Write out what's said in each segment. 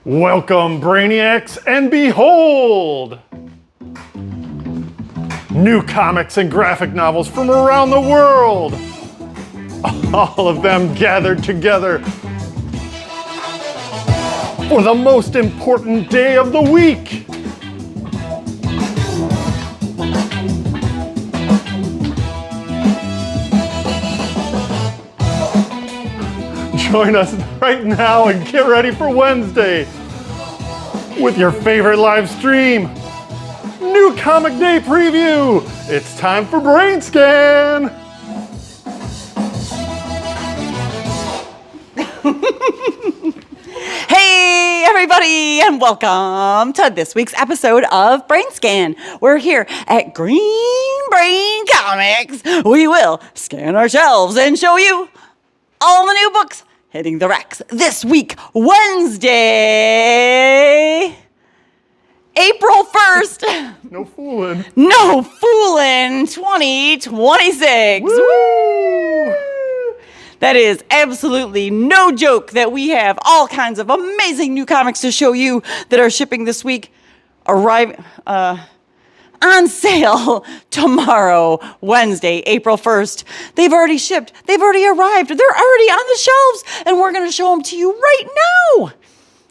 Welcome, Brainiacs, and behold! New comics and graphic novels from around the world! All of them gathered together for the most important day of the week! Join us right now and get ready for Wednesday with your favorite live stream, New Comic Day Preview. It's time for Brain Scan. Hey everybody, and welcome to this week's episode of Brain Scan. We're here at Green Brain Comics. We will scan our shelves and show you all the new books hitting the racks this week, Wednesday, April 1st. No fooling. No fooling 2026. Woo! That is absolutely no joke that we have all kinds of amazing new comics to show you that are shipping this week, on sale tomorrow, Wednesday, April 1st. They've already shipped. They've already arrived. They're already on the shelves, and we're going to show them to you right now.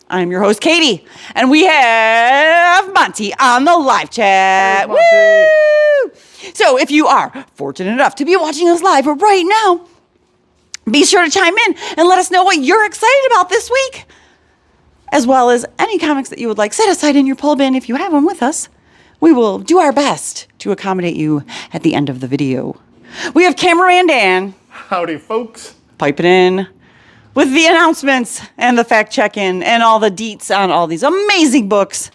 I'm your host, Katie, and we have Monty on the live chat. Woo! So if you are fortunate enough to be watching us live right now, be sure to chime in and let us know what you're excited about this week, as well as any comics that you would like set aside in your pull bin if you have them with us. We will do our best to accommodate you at the end of the video. We have Cameraman Dan. Howdy, folks. Piping in with the announcements and the fact check-in and all the deets on all these amazing books.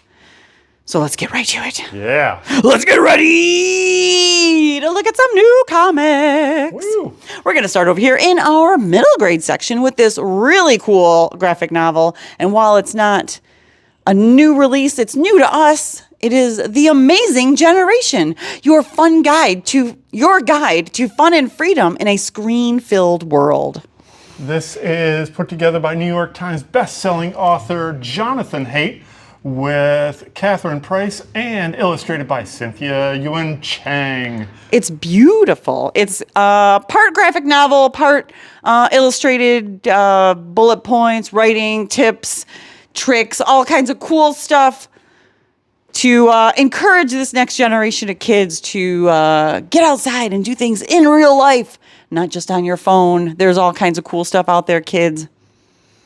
So let's get right to it. Yeah. Let's get ready to look at some new comics. Woo. We're going to start over here in our middle grade section with this really cool graphic novel. And while it's not a new release, it's new to us. It is The Amazing Generation, your guide to fun and freedom in a screen-filled world. This is put together by New York Times best-selling author Jonathan Haidt with Catherine Price and illustrated by Cynthia Yuen Chang. It's beautiful. It's part graphic novel, part illustrated bullet points, writing, tips, tricks, all kinds of cool stuff to encourage this next generation of kids to get outside and do things in real life, not just on your phone. There's all kinds of cool stuff out there, kids.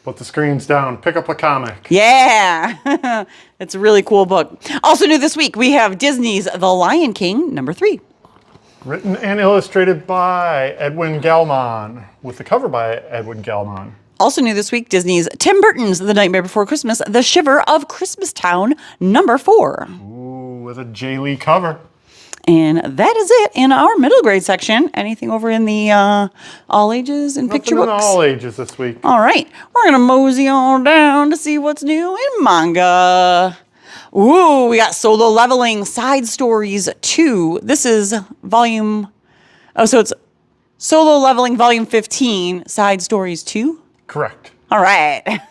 Put the screens down, pick up a comic. Yeah, it's a really cool book. Also new this week, we have Disney's The Lion King, #3. Written and illustrated by Edwin Gallman, with the cover by Edwin Gallman. Also new this week, Disney's Tim Burton's The Nightmare Before Christmas, The Shiver of Christmastown, #4. Ooh, with a J. Lee cover. And that is it in our middle grade section. Anything over in the all ages and picture books? Nothing in all ages this week. All right, we're going to mosey on down to see what's new in manga. Ooh, we got Solo Leveling Side Stories 2. This is so it's Solo Leveling Volume 15, Side Stories 2? Correct. All right.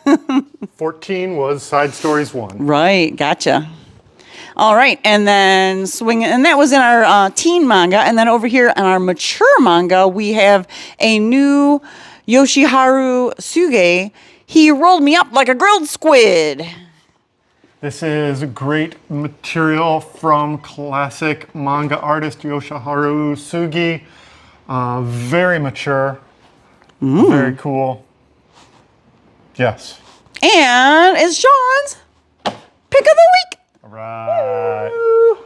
14 was Side Stories 1. Right, gotcha. All right, and then and that was in our teen manga, and then over here in our mature manga, we have a new Yoshiharu Suge. He rolled me up like a grilled squid. This is great material from classic manga artist Yoshiharu Sugi. Very mature, very cool. Yes. And it's Sean's pick of the week. All right.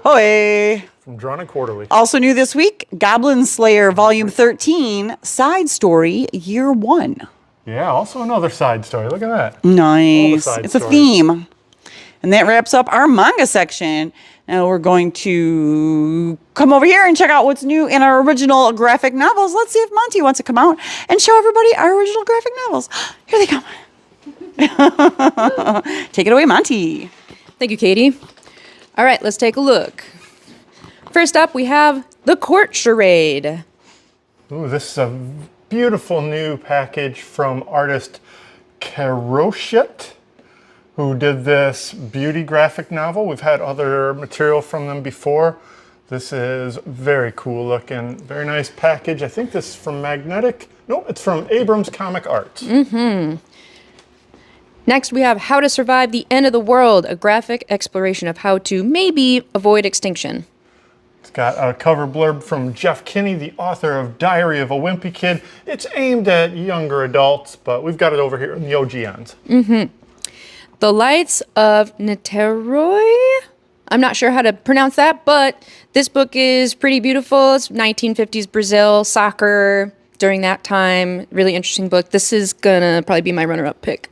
Hoy. From Drawn and Quarterly. Also new this week, Goblin Slayer Volume 13, Side Story, Year 1. Yeah, also another side story. Look at that. Nice. Side It's a stories. theme. And that wraps up our manga section. Now we're going to come over here and check out what's new in our original graphic novels. Let's see if Monty wants to come out and show everybody our original graphic novels. Here they come. Take it away, Monty. Thank you, Katie. All right, let's take a look. First up, we have The Court Charade. Ooh, this is a beautiful new package from artist Karoshet, who did this beauty graphic novel. We've had other material from them before. This is very cool looking, very nice package. I think this is from Magnetic. No, it's from Abrams Comic Arts. Next, we have How to Survive the End of the World, a graphic exploration of how to maybe avoid extinction. It's got a cover blurb from Jeff Kinney, the author of Diary of a Wimpy Kid. It's aimed at younger adults, but we've got it over here in the OGNs. The Lights of Niterói. I'm not sure how to pronounce that, but this book is pretty beautiful. It's 1950s Brazil, soccer during that time. Really interesting book. This is gonna probably be my runner-up pick.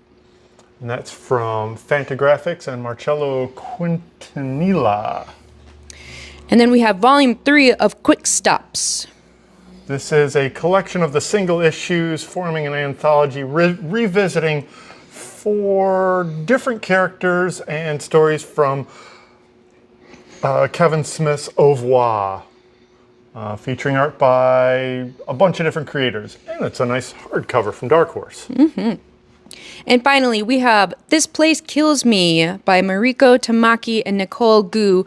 And that's from Fantagraphics and Marcello Quintanilla. And then we have volume 3 of Quick Stops. This is a collection of the single issues forming an anthology revisiting 4 different characters and stories from Kevin Smith's Au revoir, featuring art by a bunch of different creators. And it's a nice hardcover from Dark Horse. And finally, we have This Place Kills Me by Mariko Tamaki and Nicole Gu.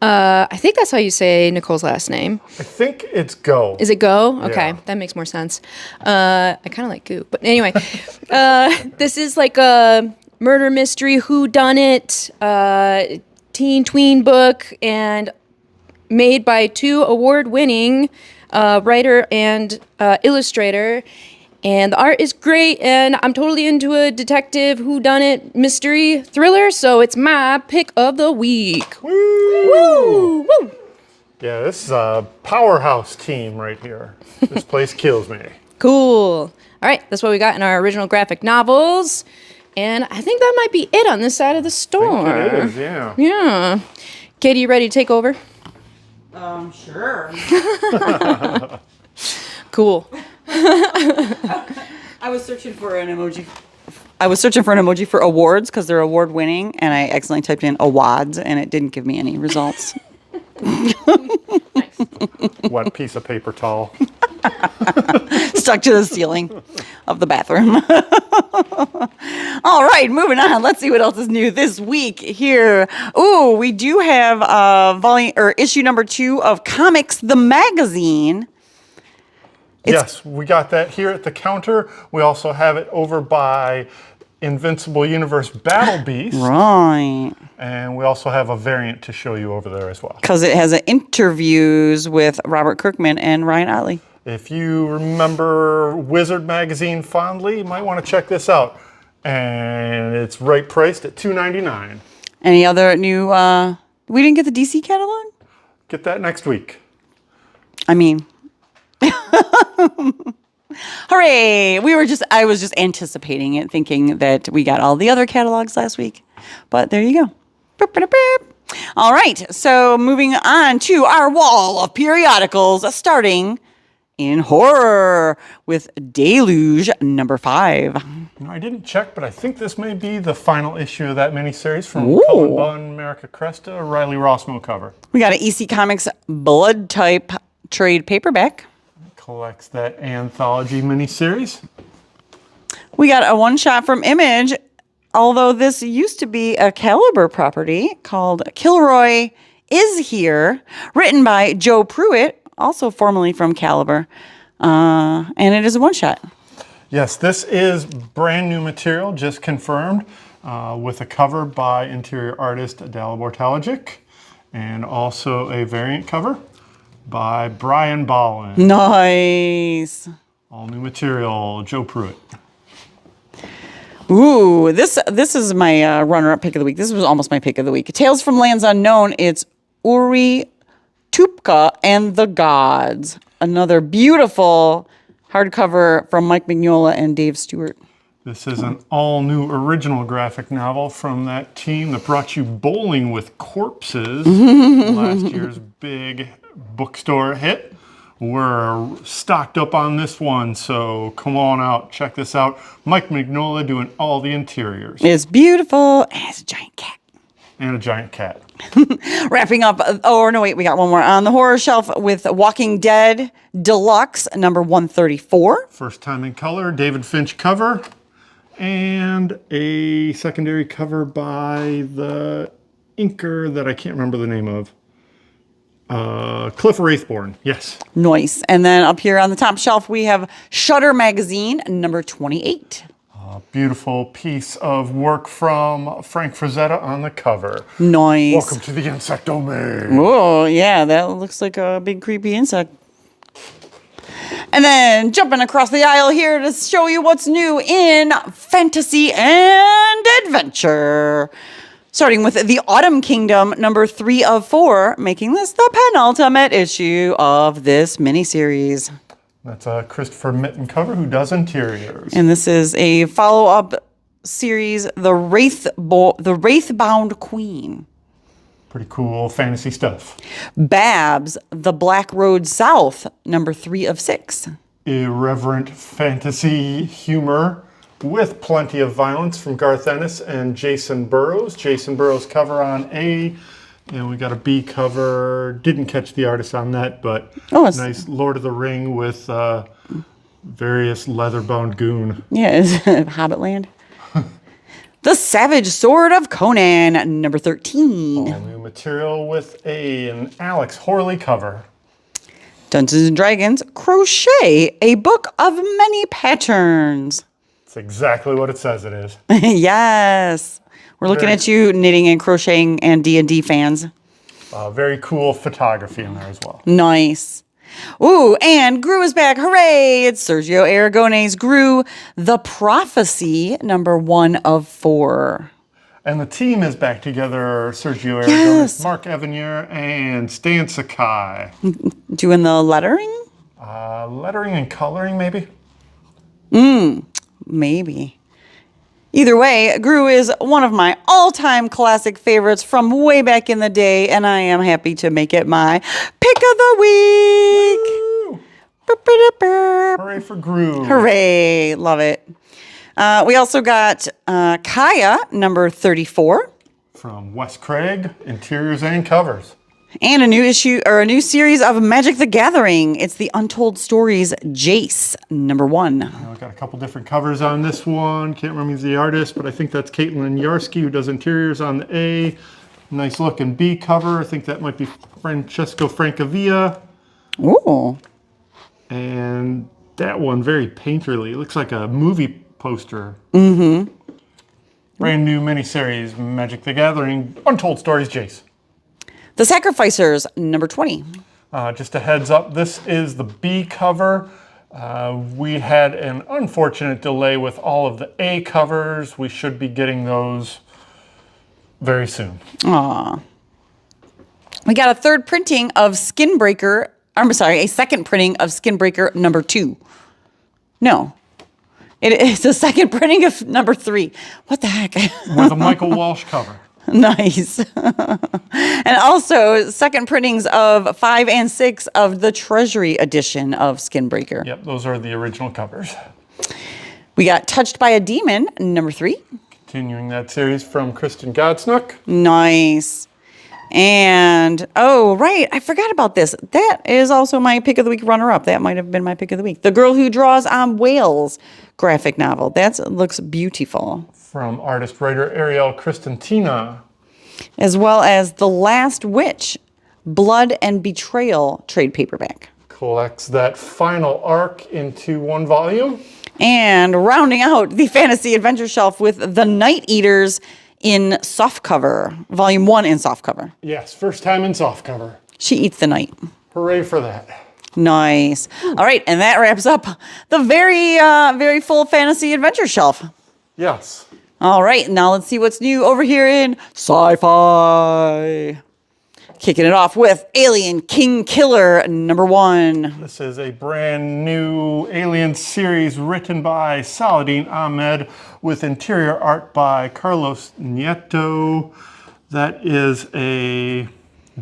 I think that's how you say Nicole's last name. I think it's Go. Is it Go? Okay, Yeah. that makes more sense. I kind of like Goo. But anyway, this is like a murder mystery, whodunit, teen tween book, and made by 2 award-winning writer and illustrator. And the art is great, and I'm totally into a detective whodunit mystery thriller, so it's my pick of the week. Woo! Woo! Woo! Yeah, this is a powerhouse team right here. This place kills me. Cool. All right, that's what we got in our original graphic novels. And I think that might be it on this side of the store. I think it is, yeah. Yeah. Katie, you ready to take over? Sure. Cool. I was searching for an emoji. I was searching for an emoji for awards because they're award winning, and I accidentally typed in awards, and it didn't give me any results. Wet piece of paper towel. Stuck to the ceiling of the bathroom. All right, moving on. Let's see what else is new this week here. Ooh, we do have volume or issue number 2 of Comics the Magazine. Yes, we got that here at the counter. We also have it over by Invincible Universe Battle Beast. Right. And we also have a variant to show you over there as well. Because it has interviews with Robert Kirkman and Ryan Otley. If you remember Wizard Magazine fondly, you might want to check this out. And it's right priced at $2.99. Any other new, we didn't get the DC catalog? Get that next week. I mean, hooray! I was just anticipating it, thinking that we got all the other catalogs last week. But there you go. Boop, boop, boop. All right, so moving on to our wall of periodicals, starting in horror with Deluge number 5. I didn't check, but I think this may be the final issue of that miniseries from Ooh. Cullen Bunn, America Cresta, Riley Rossmo cover. We got an EC Comics Blood Type trade paperback. Collects that anthology miniseries. We got a one-shot from Image, although this used to be a Caliber property called Kilroy Is Here, written by Joe Pruitt, also formerly from Caliber, and it is a one-shot. Yes, this is brand new material, just confirmed, with a cover by interior artist Dalibor Talajic, and also a variant cover by Brian Bollin. Nice. All new material, Joe Pruitt. Ooh, this is my runner-up pick of the week. This was almost my pick of the week. Tales from Lands Unknown. It's Uri Tupka and the Gods. Another beautiful hardcover from Mike Mignola and Dave Stewart. This is an all-new original graphic novel from that team that brought you Bowling with Corpses, last year's big bookstore hit. We're stocked up on this one, so come on out, check this out. Mike Mignola doing all the interiors. It's beautiful, and it's a giant cat. And a giant cat. Wrapping up, we got one more on the horror shelf with Walking Dead Deluxe, number 134. First time in color, David Finch cover. And a secondary cover by the inker that I can't remember the name of. Cliff Wraithborn, yes. Nice. And then up here on the top shelf, we have Shutter Magazine, number 28. A beautiful piece of work from Frank Frazetta on the cover. Nice. Welcome to the Insectomain. Oh, yeah, that looks like a big creepy insect. And then jumping across the aisle here to show you what's new in fantasy and adventure. Starting with The Autumn Kingdom, number 3 of 4, making this the penultimate issue of this miniseries. That's a Christopher Mitten cover who does interiors. And this is a follow-up series, The Wraithbound Queen. Pretty cool fantasy stuff. Babs, The Black Road South, number 3 of 6. Irreverent fantasy humor with plenty of violence from Garth Ennis and Jason Burrows. Jason Burrows cover on A, and we got a B cover. Didn't catch the artist on that, but nice Lord of the Ring with various leather-bound goon. Yeah, is it Hobbitland? The Savage Sword of Conan, number 13. All new material with an Alex Horley cover. Dungeons & Dragons Crochet, a book of many patterns. It's exactly what it says it is. Yes. We're looking at you, knitting and crocheting and D&D fans. Very cool photography in there as well. Nice. Ooh, and Gru is back. Hooray! It's Sergio Aragone's Gru, The Prophecy, number 1 of 4. And the team is back together. Sergio Aragones, Yes. Mark Evanier, and Stan Sakai. Doing the lettering? Lettering and coloring, maybe? Maybe. Either way, Gru is one of my all-time classic favorites from way back in the day, and I am happy to make it my pick of the week. Woo! Burp, burp, burp. Hooray for Gru. Hooray. Love it. We also got Kaya, number 34. From Wes Craig, interiors and covers. And a new issue, or a new series of Magic the Gathering. It's the Untold Stories Jace, number 1. I've got a couple different covers on this one. Can't remember the artist, but I think that's Caitlin Yarsky, who does interiors on the A. Nice looking B cover. I think that might be Francesco Francavilla. Ooh. And that one, very painterly. It looks like a movie poster. Mm-hmm. Brand new miniseries, Magic the Gathering, Untold Stories Jace. The Sacrificers, number 20. Just a heads up, this is the B cover. We had an unfortunate delay with all of the A covers. We should be getting those very soon. Aw. We got a third printing of Skinbreaker. I'm sorry, a second printing of Skinbreaker number 2. No. It is a second printing of number 3. What the heck? With a Michael Walsh cover. Nice. And also second printings of 5 and 6 of the Treasury edition of Skinbreaker. Yep, those are the original covers. We got Touched by a Demon, number 3. Continuing that series from Kristen Godsnook. Nice. And, oh, right, I forgot about this. That is also my pick of the week runner-up. That might have been my pick of the week. The Girl Who Draws on Whales graphic novel. That looks beautiful. From artist-writer Ariel Kristantina. As well as The Last Witch, Blood and Betrayal trade paperback. Collects that final arc into one volume. And rounding out the fantasy adventure shelf with The Night Eaters in softcover, volume 1 in softcover. Yes, first time in softcover. She eats the night. Hooray for that. Nice. All right, and that wraps up the very, very full fantasy adventure shelf. Yes. All right, now let's see what's new over here in sci-fi. Kicking it off with Alien King Killer number 1. This is a brand new Alien series written by Saladin Ahmed with interior art by Carlos Nieto. That is a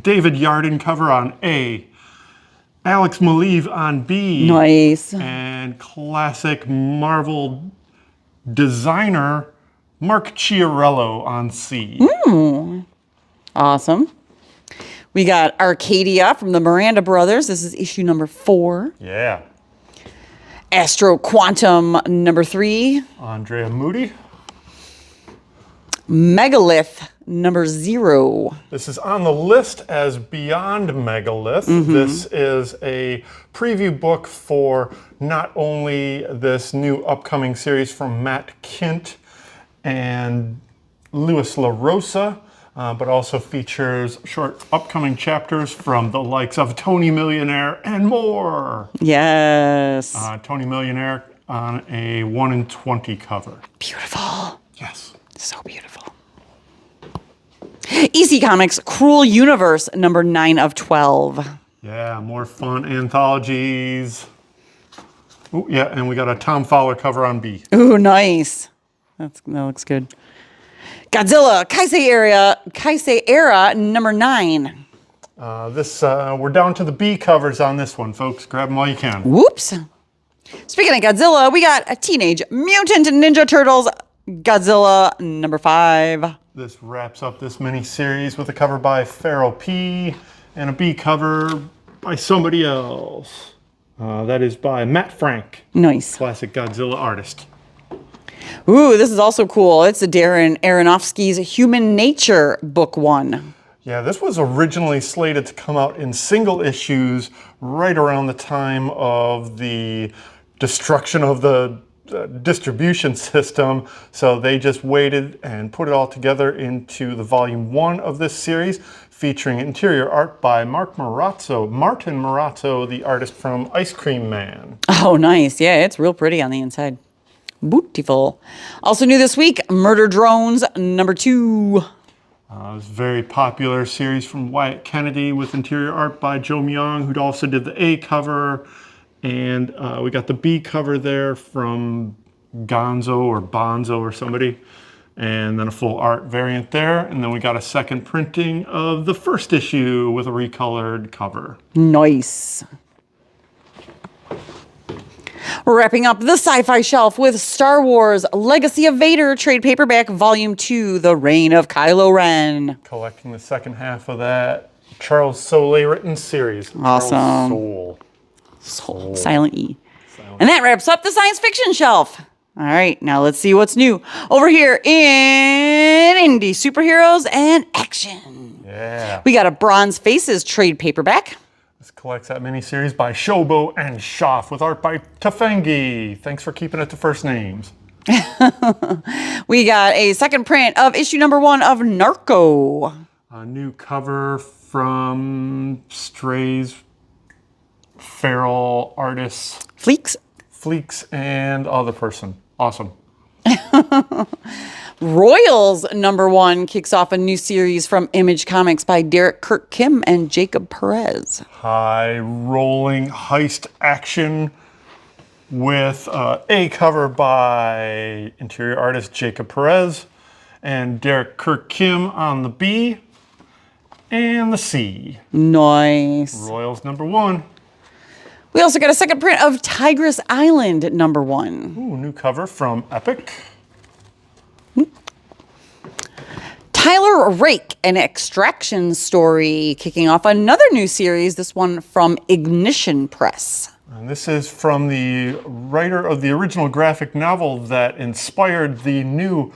David Yardin cover on A. Alex Maleev on B. Nice. And classic Marvel designer Mark Chiarello on C. Awesome. We got Arcadia from the Miranda Brothers. This is issue number 4. Yeah. Astro Quantum number 3. Andrea Moody. Megalith number 0. This is on the list as Beyond Megalith. This is a preview book for not only this new upcoming series from Matt Kint and Louis LaRosa, but also features short upcoming chapters from the likes of Tony Millionaire and more. Yes. Tony Millionaire on a 1 in 20 cover. Beautiful. Yes. So beautiful. EC Comics Cruel Universe number 9 of 12. Yeah, more fun anthologies. Ooh, yeah, and we got a Tom Fowler cover on B. Ooh, nice. That looks good. Godzilla Kaisei Era number 9. We're down to the B covers on this one, folks. Grab them while you can. Whoops. Speaking of Godzilla, we got a Teenage Mutant Ninja Turtles Godzilla number 5. This wraps up this mini-series with a cover by Pharaoh P. and a B cover by somebody else. That is by Matt Frank. Nice. Classic Godzilla artist. Ooh, this is also cool. It's a Darren Aronofsky's Human Nature Book 1. Yeah, this was originally slated to come out in single issues right around the time of the destruction of the distribution system. So they just waited and put it all together into the volume 1 of this series, featuring interior art by Martin Morazzo, the artist from Ice Cream Man. Oh, nice. Yeah, it's real pretty on the inside. Beautiful. Also new this week, Murder Drones number 2. It's a very popular series from Wyatt Kennedy with interior art by Joe Myung, who also did the A cover. And we got the B cover there from Gonzo or Bonzo or somebody. And then a full art variant there. And then we got a second printing of the first issue with a recolored cover. Nice. We're wrapping up the sci-fi shelf with Star Wars Legacy of Vader trade paperback volume 2, The Reign of Kylo Ren. Collecting the second half of that Charles Soule written series. Awesome. Charles Soul. Silent E. And that wraps up the science fiction shelf. All right, now let's see what's new over here in Indie Superheroes and Action. Yeah. We got a Bronze Faces trade paperback. This collects that miniseries by Shobo and Schaff with art by Tafengi. Thanks for keeping it to first names. We got a second print of issue number 1 of Narco. A new cover from Stray's feral artists. Fleeks and other person. Awesome. Royals number 1 kicks off a new series from Image Comics by Derek Kirk Kim and Jacob Perez. High rolling heist action with a cover by interior artist Jacob Perez and Derek Kirk Kim on the B and the C. Nice. Royals number 1. We also got a second print of Tigress Island number 1. Ooh, new cover from Epic. Tyler Rake, an extraction story, kicking off another new series, this one from Ignition Press. And this is from the writer of the original graphic novel that inspired the new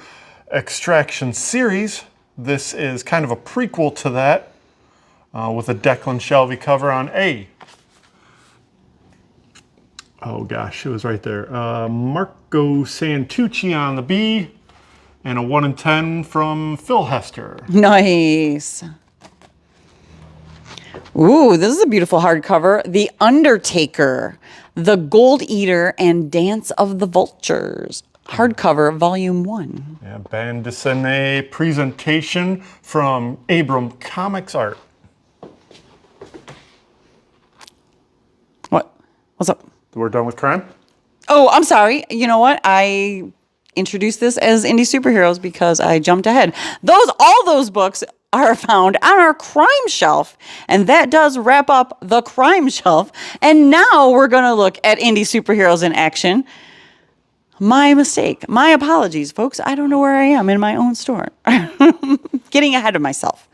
Extraction series. This is kind of a prequel to that with a Declan Shelby cover on A. Oh gosh, it was right there. Marco Santucci on the B. And a 1 in 10 from Phil Hester. Nice. Ooh, this is a beautiful hardcover. The Undertaker, The Gold Eater, and Dance of the Vultures. Hardcover, volume 1. Yeah, bande dessinée presentation from Abram Comics Art. What? What's up? We're done with crime? Oh, I'm sorry. You know what? I introduced this as Indie Superheroes because I jumped ahead. All those books are found on our crime shelf, and that does wrap up the crime shelf. And now we're going to look at Indie Superheroes in Action. My mistake. My apologies, folks. I don't know where I am in my own store. Getting ahead of myself.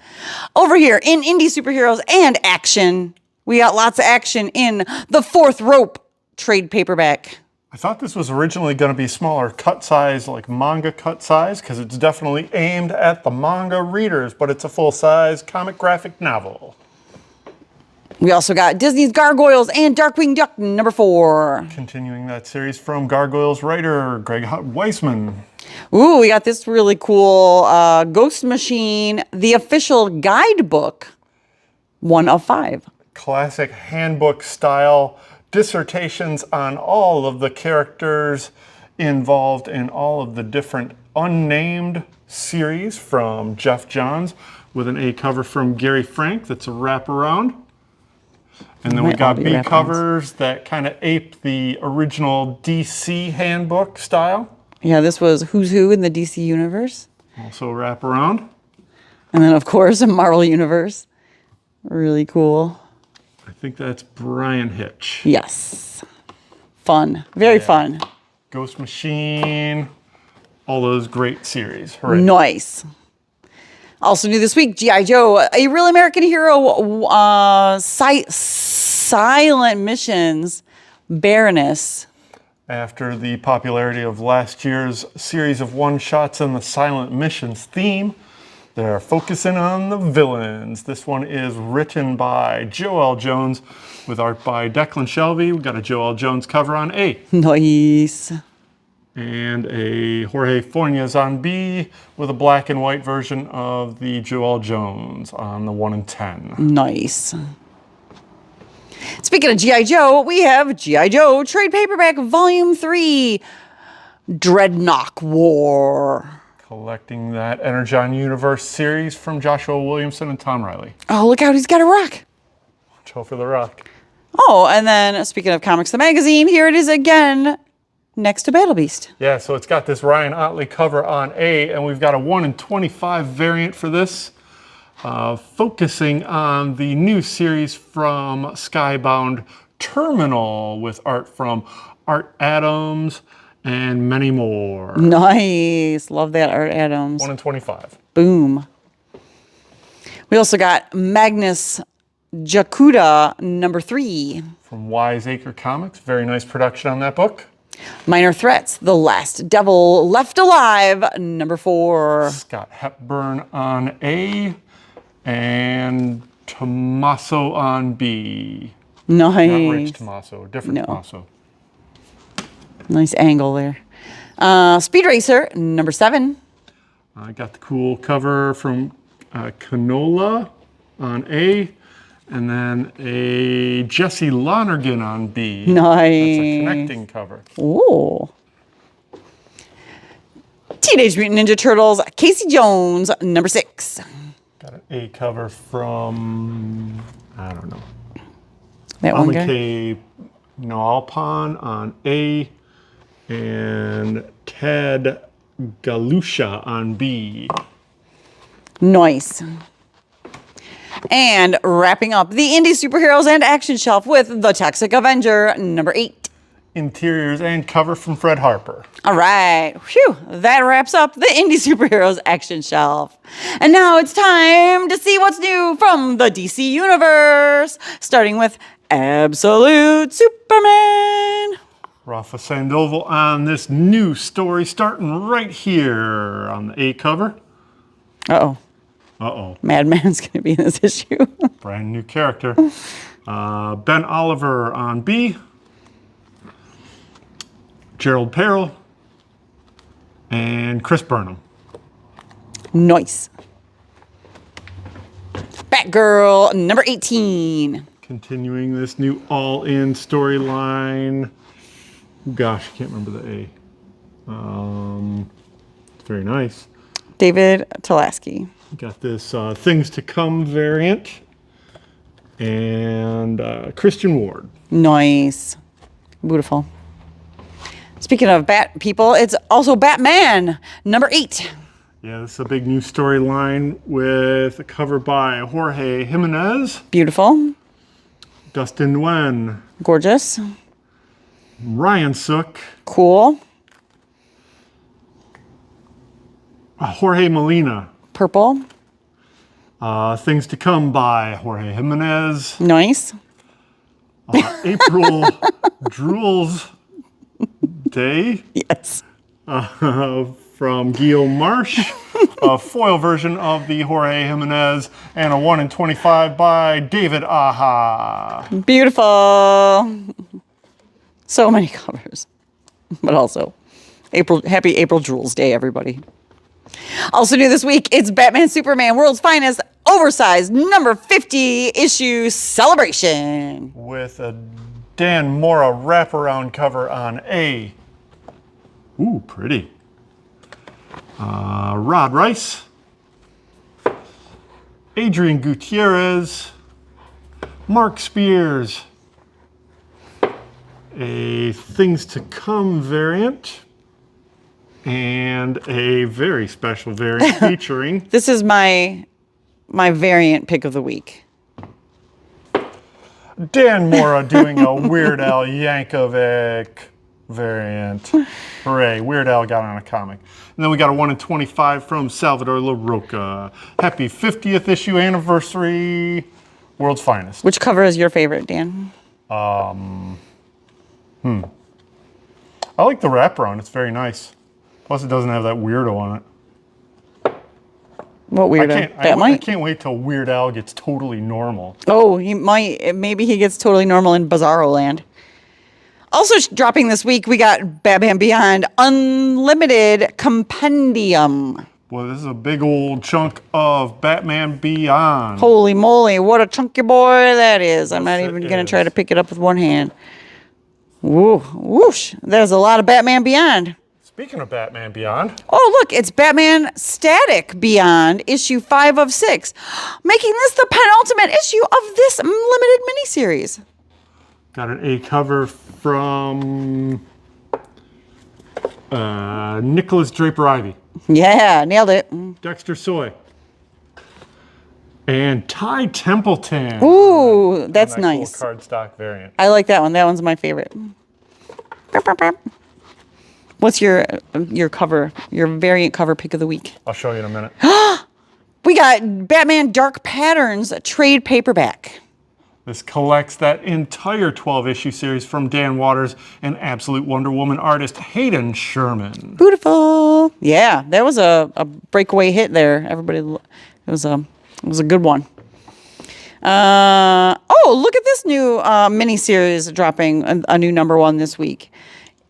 Over here in Indie Superheroes and Action, we got lots of action in the Fourth Rope trade paperback. I thought this was originally going to be smaller cut size, like manga cut size, because it's definitely aimed at the manga readers, but it's a full-size comic graphic novel. We also got Disney's Gargoyles and Darkwing Duck number 4. Continuing that series from Gargoyles writer Greg Weisman. Ooh, we got this really cool Ghost Machine, the official guidebook, 1 of 5. Classic handbook style dissertations on all of the characters involved in all of the different unnamed series from Jeff Johns, with an A cover from Gary Frank that's a wraparound. And then we got B covers that kind of ape the original DC handbook style. Yeah, this was Who's Who in the DC Universe. Also wraparound. And then, of course, a Marvel Universe. Really cool. I think that's Brian Hitch. Yes. Fun. Very fun. Ghost Machine. All those great series. Hooray. Nice. Also new this week, G.I. Joe, A Real American Hero, Silent Missions, Baroness. After the popularity of last year's series of one-shots in the Silent Missions theme, they're focusing on the villains. This one is written by Joel Jones with art by Declan Shelby. We got a Joel Jones cover on A. Nice. And a Jorge Fornes on B with a black and white version of the Joel Jones on the 1 and 10. Nice. Speaking of G.I. Joe, we have G.I. Joe Trade Paperback Volume 3, Dreadnought War. Collecting that Energon Universe series from Joshua Williamson and Tom Riley. Oh, look out, he's got a rock. Watch out for the rock. Oh, and then speaking of Comics the Magazine, here it is again, next to Battle Beast. Yeah, so it's got this Ryan Otley cover on A, and we've got a 1 in 25 variant for this, focusing on the new series from Skybound Terminal with art from Art Adams and many more. Nice. Love that, Art Adams. 1 in 25. Boom. We also got Magnus Jakuda number 3. From Wiseacre Comics. Very nice production on that book. Minor Threats, The Last Devil Left Alive number 4. Scott Hepburn on A and Tommaso on B. Nice. Not Rich Tommaso, different No. Tommaso. Nice angle there. Speed Racer number 7. I got the cool cover from Canola on A, and then a Jesse Lonergan on B. Nice. That's a connecting cover. Ooh. Teenage Mutant Ninja Turtles, Casey Jones number 6. Got an A cover from, I don't know, That one guy? Amike Noalpan on A, and Ted Galusha on B. Nice. And wrapping up the Indie Superheroes and Action Shelf with The Toxic Avenger number 8. Interiors and cover from Fred Harper. All right. Whew. That wraps up the Indie Superheroes Action Shelf. And now it's time to see what's new from the DC Universe, starting with Absolute Superman. Rafa Sandoval on this new story, starting right here on the A cover. Uh-oh. Uh-oh. Madman's going to be in this issue. Brand new character. Ben Oliver on B. Gerald Perel. And Chris Burnham. Nice. Batgirl number 18. Continuing this new all-in storyline. Gosh, I can't remember the A. It's very nice. David Tulaski. Got this Things to Come variant. And Christian Ward. Nice. Beautiful. Speaking of Bat people, it's also Batman number 8. Yeah, this is a big new storyline with a cover by Jorge Jimenez, Beautiful. Dustin Nguyen, Gorgeous. Ryan Sook, Cool. Jorge Molina. Purple. Things to Come by Jorge Jimenez. Nice. April Drools Day. Yes. From Guillaume Marsh, a foil version of the Jorge Jimenez, and a 1 in 25 by David Aha. Beautiful. So many covers. But also, happy April Jewels Day, everybody. Also new this week, it's Batman Superman World's Finest Oversized number 50 issue celebration. With a Dan Mora wraparound cover on A. Ooh, pretty. Rod Rice, Adrian Gutierrez, Mark Spears, a Things to Come variant, and a very special variant featuring... This is my variant pick of the week. Dan Mora doing a Weird Al Yankovic variant. Hooray, Weird Al got on a comic. And then we got a 1 in 25 from Salvador LaRocca. Happy 50th issue anniversary, World's Finest. Which cover is your favorite, Dan? I like the wraparound, it's very nice. Plus it doesn't have that weirdo on it. What weirdo? I can't wait till Weird Al gets totally normal. Oh, maybe he gets totally normal in Bizarro Land. Also dropping this week, we got Batman Beyond Unlimited Compendium. Well, this is a big old chunk of Batman Beyond. Holy moly, what a chunky boy that is. I'm not Yes, even it going to is. try to pick it up with one hand. Woo, whoosh. There's a lot of Batman Beyond. Speaking of Batman Beyond, Oh, look, it's Batman Static Beyond, issue 5 of 6, making this the penultimate issue of this limited miniseries. got an A cover from Nicholas Draper Ivey, Yeah, nailed it. Dexter Soy, and Ty Templeton. Ooh, that's That nice. cool cardstock variant. I like that one. That one's my favorite. Burp, burp, burp. What's your cover, your variant cover pick of the week? I'll show you in a minute. We got Batman Dark Patterns trade paperback. This collects that entire 12-issue series from Dan Waters and Absolute Wonder Woman artist Hayden Sherman. Beautiful. Yeah, that was a breakaway hit there. Everybody, it was a good one. Oh, look at this new miniseries dropping a new number 1 this week.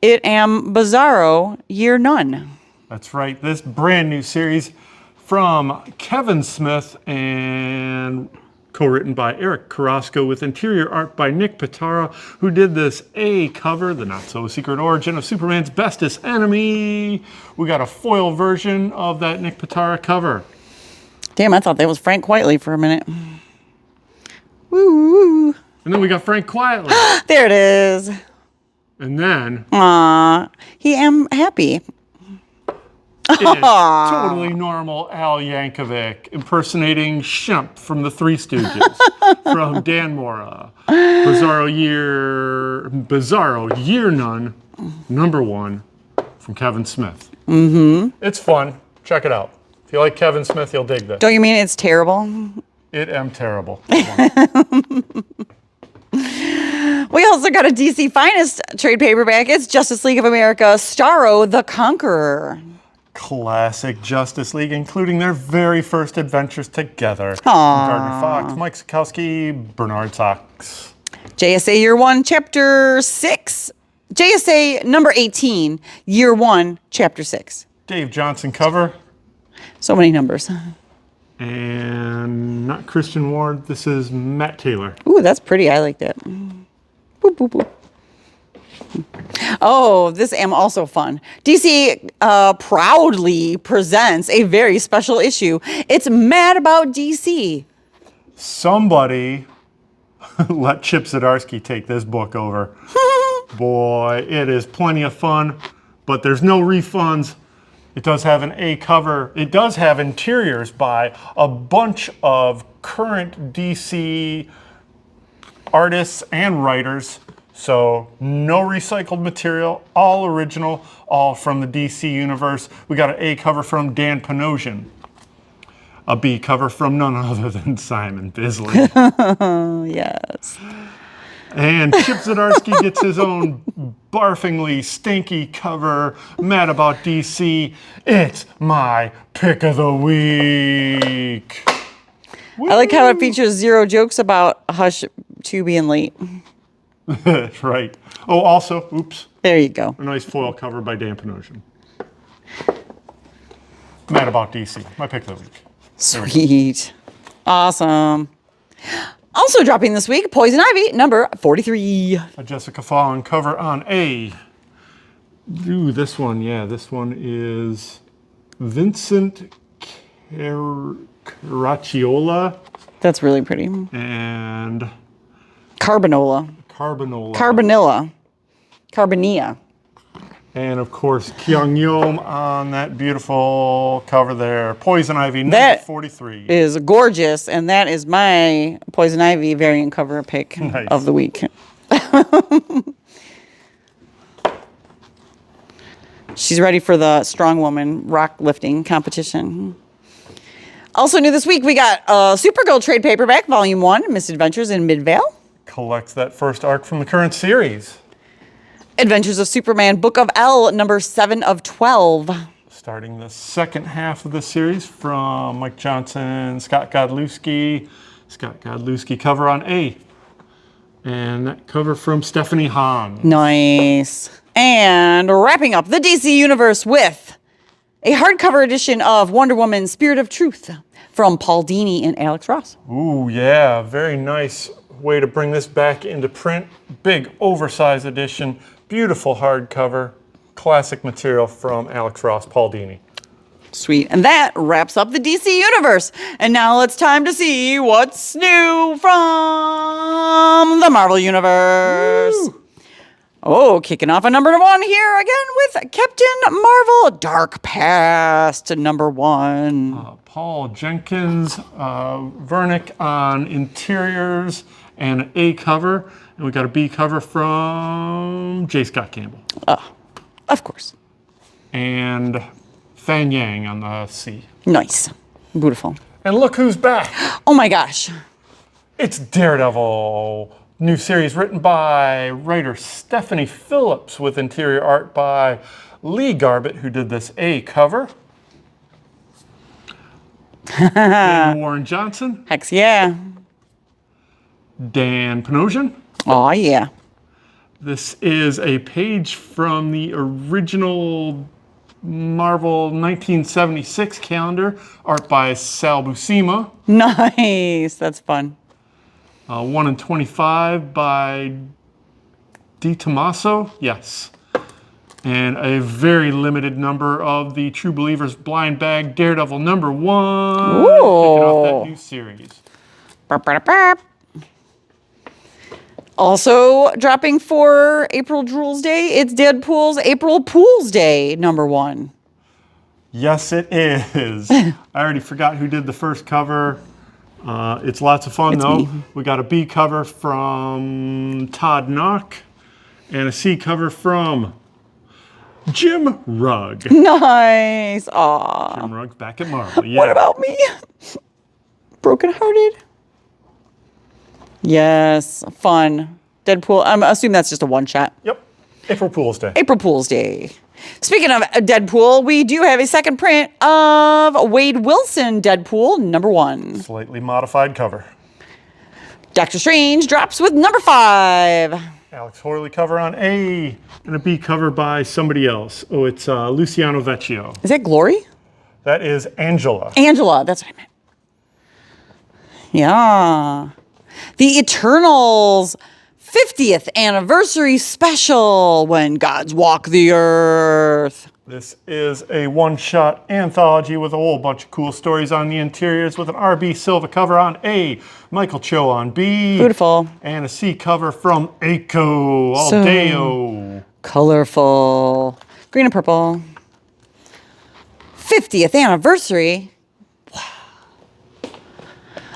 It Am Bizarro Year None. That's right, this brand new series from Kevin Smith and co-written by Eric Carrasco with interior art by Nick Pitara, who did this A cover, the not-so-secret origin of Superman's bestest enemy. We got a foil version of that Nick Pitara cover. Damn, I thought that was Frank Whiteley for a minute. Woo! And then we got Frank Quietly. There it is. And then Aw, he am happy. it's totally normal Al Yankovic impersonating Shemp from the Three Stooges from Dan Mora. Bizarro Year None, number 1 from Kevin Smith. Mm-hmm. It's fun. Check it out. If you like Kevin Smith, you'll dig this. Don't you mean it's terrible? It am terrible. We also got a DC Finest trade paperback. It's Justice League of America, Starro the Conqueror. Classic Justice League, including their very first adventures together. Aww. Gardner Fox, Mike Sikowski, Bernard Sachs. JSA Year 1, Chapter 6. JSA number 18, Year 1, Chapter 6. Dave Johnson cover. So many numbers. And not Christian Ward. This is Matt Taylor. Ooh, that's pretty. I like that. Boop, boop, boop. Oh, this am also fun. DC proudly presents a very special issue. It's Mad About DC. Somebody let Chip Zdarsky take this book over. Boy, it is plenty of fun, but there's no refunds. It does have an A cover. It does have interiors by a bunch of current DC artists and writers. So no recycled material, all original, all from the DC universe. We got an A cover from Dan Panosian. A B cover from none other than Simon Bisley. Yes. And Chip Zdarsky gets his own barfingly stinky cover. Mad About DC. It's my pick of the week. I like how it features 0 jokes about Hush 2 being late. That's right. Oh, also, oops, There you go. a nice foil cover by Dan Panosian. Mad About DC. My pick of the week. Sweet. Awesome. Also dropping this week, Poison Ivy, number 43. A Jessica Fallon cover on A. Ooh, this one, yeah, this one is Vincent Caracciola That's really pretty. and Carbanola. Carbanola. Carbonilla. Carbonia. And of course, Kyung Yom on that beautiful cover there. Poison Ivy, number That 43. Is gorgeous, and that is my Poison Ivy variant cover pick Nice. of the week. She's ready for the Strong Woman rock lifting competition. Also new this week, we got Supergirl trade paperback, Volume 1, Misadventures in Midvale. Collects that first arc from the current series. Adventures of Superman, Book of L, number 7 of 12. Starting the second half of the series from Mike Johnson, Scott Godlewski. Scott Godlewski cover on A. And that cover from Stephanie Hahn. Nice. And wrapping up the DC Universe with a hardcover edition of Wonder Woman Spirit of Truth from Paul Dini and Alex Ross. Ooh, yeah, very nice way to bring this back into print. Big, oversized edition, beautiful hardcover, classic material from Alex Ross, Paul Dini. Sweet. And that wraps up the DC Universe. And now it's time to see what's new from the Marvel Universe. Woo. Oh, kicking off a number 1 here again with Captain Marvel Dark Past, number 1. Paul Jenkins, Vernick on interiors and an A cover. And we got a B cover from J. Scott Campbell. Of course. And Fan Yang on the C. Nice. Beautiful. And look who's back. Oh my gosh. It's Daredevil. New series written by writer Stephanie Phillips with interior art by Lee Garbett, who did this A cover. And Warren Johnson, Hex yeah. Dan Panosian. Oh yeah. This is a page from the original Marvel 1976 calendar, art by Sal Buscema. Nice. That's fun. 1 in 25 by Di Tommaso, yes. And a very limited number of the True Believers Blind Bag Daredevil number 1. Ooh. Kicking off that new series. Burp, burp, burp. Also dropping for April Drool's Day, it's Deadpool's April Pools Day, number 1. Yes, it is. I already forgot who did the first cover. It's lots of fun, though. me. We got a B cover from Todd Knock and a C cover from Jim Rugg. Nice. Aw. Jim Rugg's back at Marvel. Yeah. What about me? Brokenhearted? Yes. Fun. Deadpool. I'm assuming that's just a one-shot. Yep. April Fool's Day. April Fool's Day. Speaking of Deadpool, we do have a second print of Wade Wilson Deadpool, number 1. Slightly modified cover. Doctor Strange drops with number 5. Alex Horley cover on A and a B cover by somebody else. Oh, it's Luciano Vecchio. Is that Glory? That is Angela. Angela, that's what I meant. Yeah. The Eternals 50th anniversary special, When Gods Walk the Earth. This is a one-shot anthology with a whole bunch of cool stories on the interiors with an R.B. Silva cover on A, Michael Cho on B. Beautiful. And a C cover from Aiko Aldeo. Colorful. Green and purple. 50th anniversary. Wow.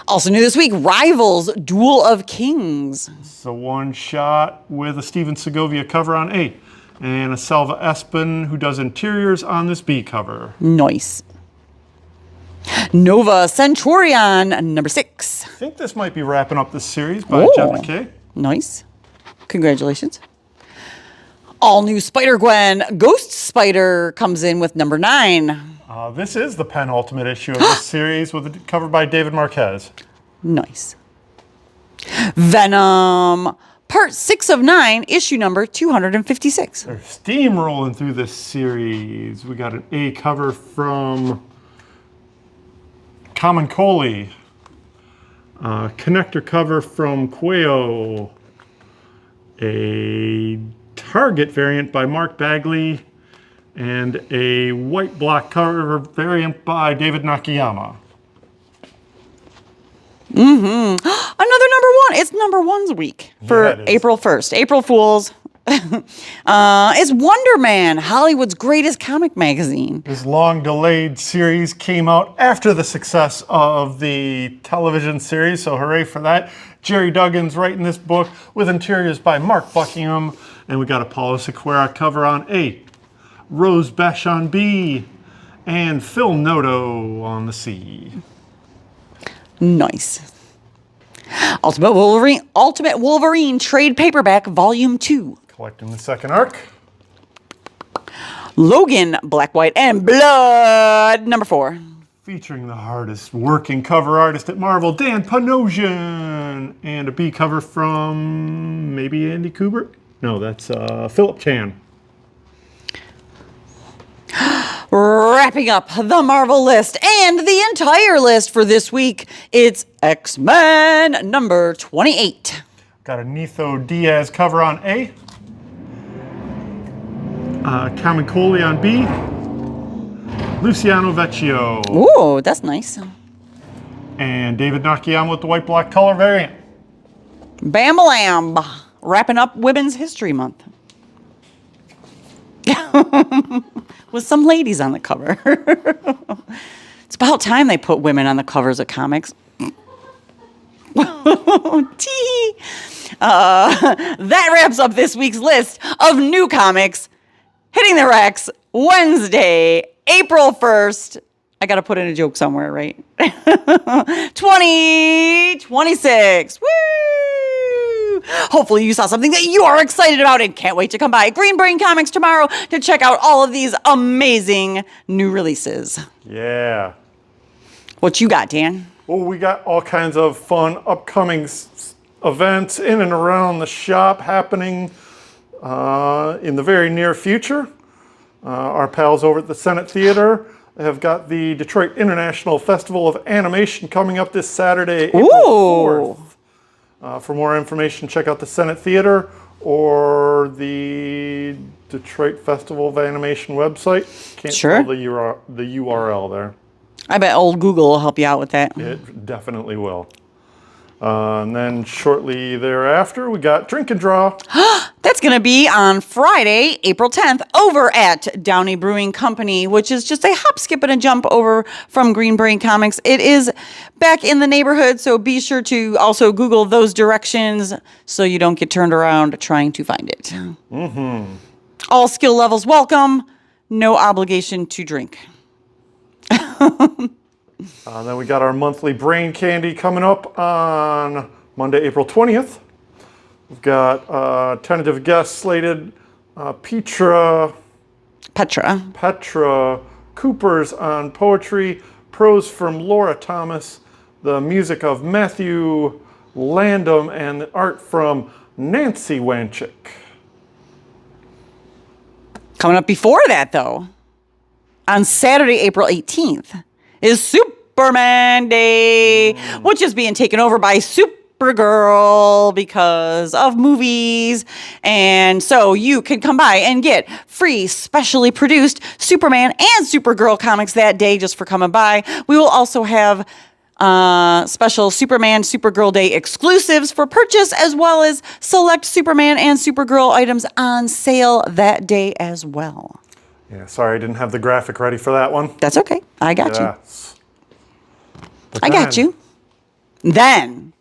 Also new this week, Rivals Duel of Kings. It's a one-shot with a Steven Segovia cover on A. And a Salva Espen who does interiors on this B cover. Nice. Nova Centurion, number 6. I think this might be wrapping up this series by Ooh. Jeff McKay. Nice. Congratulations. All new Spider-Gwen. Ghost Spider comes in with number 9. This is the penultimate issue of this series, with it covered by David Marquez. Nice. Venom, part 6 of 9, issue number 256. They're steamrolling through this series. We got an A cover from COMICHUB, connector cover from Quayo, a Target variant by Mark Bagley, and a white block cover variant by David Nakayama. Another number 1. It's number 1's week for April 1st. April Fools. It's Wonder Man, Hollywood's greatest comic magazine. This long-delayed series came out after the success of the television series, so hooray for that. Jerry Duggan's writing this book with interiors by Mark Buckingham, and we got a Paulo Sequeira cover on A, Rose Besh on B, and Phil Noto on the C. Nice. Ultimate Wolverine Trade Paperback Volume 2. Collecting the second arc. Logan, Black, White, and Blood, number 4. Featuring the hardest working cover artist at Marvel, Dan Panosian. And a B cover from maybe Andy Kubert? No, that's Philip Chan. Wrapping up the Marvel list and the entire list for this week, it's X-Men number 28. Got a Nitho Diaz cover on A. COMICHUB on B. Luciano Vecchio. Ooh, that's nice. And David Nakayama with the white block color variant. Bam-a-lamb. Wrapping up Women's History Month. With some ladies on the cover. It's about time they put women on the covers of comics. That wraps up this week's list of new comics hitting the racks Wednesday, April 1st. I got to put in a joke somewhere, right? 2026. Woo! Hopefully you saw something that you are excited about and can't wait to come by Green Brain Comics tomorrow to check out all of these amazing new releases. Yeah. What you got, Dan? Well, we got all kinds of fun upcoming events in and around the shop happening in the very near future. Our pals over at the Senate Theater have got the Detroit International Festival of Animation coming up this Saturday, April 4th. For more information, check out the Senate Theater or the Detroit Festival of Animation website. Can't spell the URL there. I bet old Google will help you out with that. It definitely will. And then shortly thereafter, we got Drink and Draw. That's going to be on Friday, April 10th, over at Downey Brewing Company, which is just a hop, skip, and a jump over from Green Brain Comics. It is back in the neighborhood, so be sure to also Google those directions so you don't get turned around trying to find it. Mm-hmm. All skill levels welcome. No obligation to drink. Then we got our monthly Brain Candy coming up on Monday, April 20th. We've got tentative guests slated, Petra Cooper's on poetry, prose from Laura Thomas, the music of Matthew Landum, and the art from Nancy Wanchik. Coming up before that, though, on Saturday, April 18th, is Superman Day, which is being taken over by Supergirl because of movies. And so you can come by and get free, specially produced Superman and Supergirl comics that day just for coming by. We will also have special Superman, Supergirl Day exclusives for purchase, as well as select Superman and Supergirl items on sale that day as well. Yeah, sorry I didn't have the graphic ready for that one. That's okay. I got you. I got you. Then,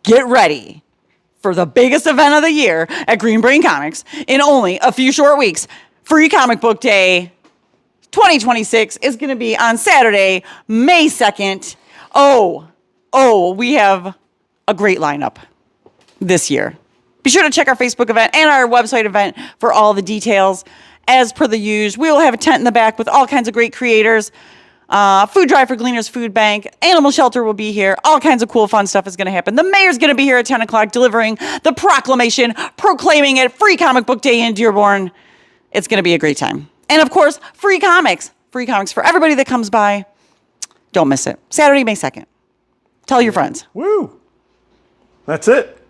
get ready for the biggest event of the year at Green Brain Comics in only a few short weeks. Free Comic Book Day 2026 is going to be on Saturday, May 2nd. Oh, we have a great lineup this year. Be sure to check our Facebook event and our website event for all the details. As per the usual, we will have a tent in the back with all kinds of great creators. Food drive for Gleaners Food Bank. Animal shelter will be here. All kinds of cool, fun stuff is going to happen. The mayor's going to be here at 10 o'clock delivering the proclamation proclaiming it Free Comic Book Day in Dearborn. It's going to be a great time. And of course, free comics. Free comics for everybody that comes by. Don't miss it. Saturday, May 2nd. Tell your friends. Woo! That's it.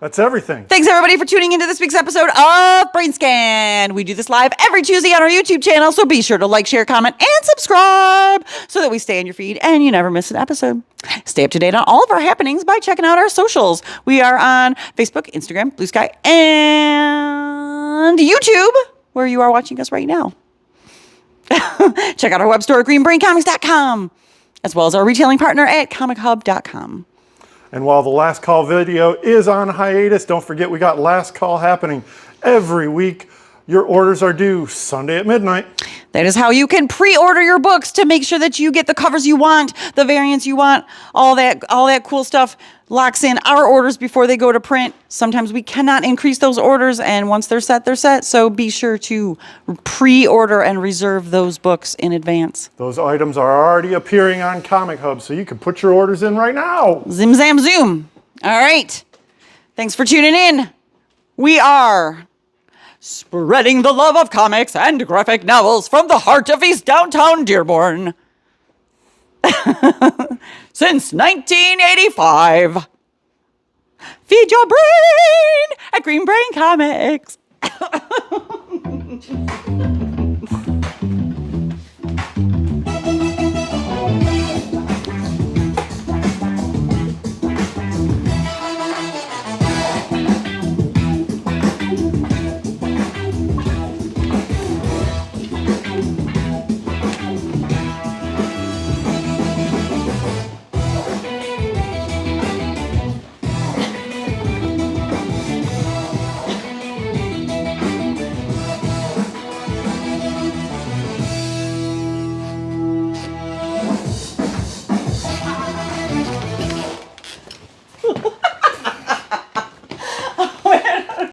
That's everything. Thanks, everybody, for tuning into this week's episode of Brain Scan. We do this live every Tuesday on our YouTube channel, so be sure to like, share, comment, and subscribe so that we stay in your feed and you never miss an episode. Stay up to date on all of our happenings by checking out our socials. We are on Facebook, Instagram, Blue Sky, and YouTube, where you are watching us right now. Check out our web store at greenbraincomics.com, as well as our retailing partner at ComicHub.com. And while the last call video is on hiatus, don't forget we got last call happening every week. Your orders are due Sunday at midnight. That is how you can pre-order your books to make sure that you get the covers you want, the variants you want, all that cool stuff locks in our orders before they go to print. Sometimes we cannot increase those orders, and once they're set, they're set. So be sure to pre-order and reserve those books in advance. Those items are already appearing on Comic Hub, so you can put your orders in right now. Zim, zam, zoom. All right. Thanks for tuning in. We are spreading the love of comics and graphic novels from the heart of East Downtown Dearborn. Since 1985. Feed your brain at Green Brain Comics.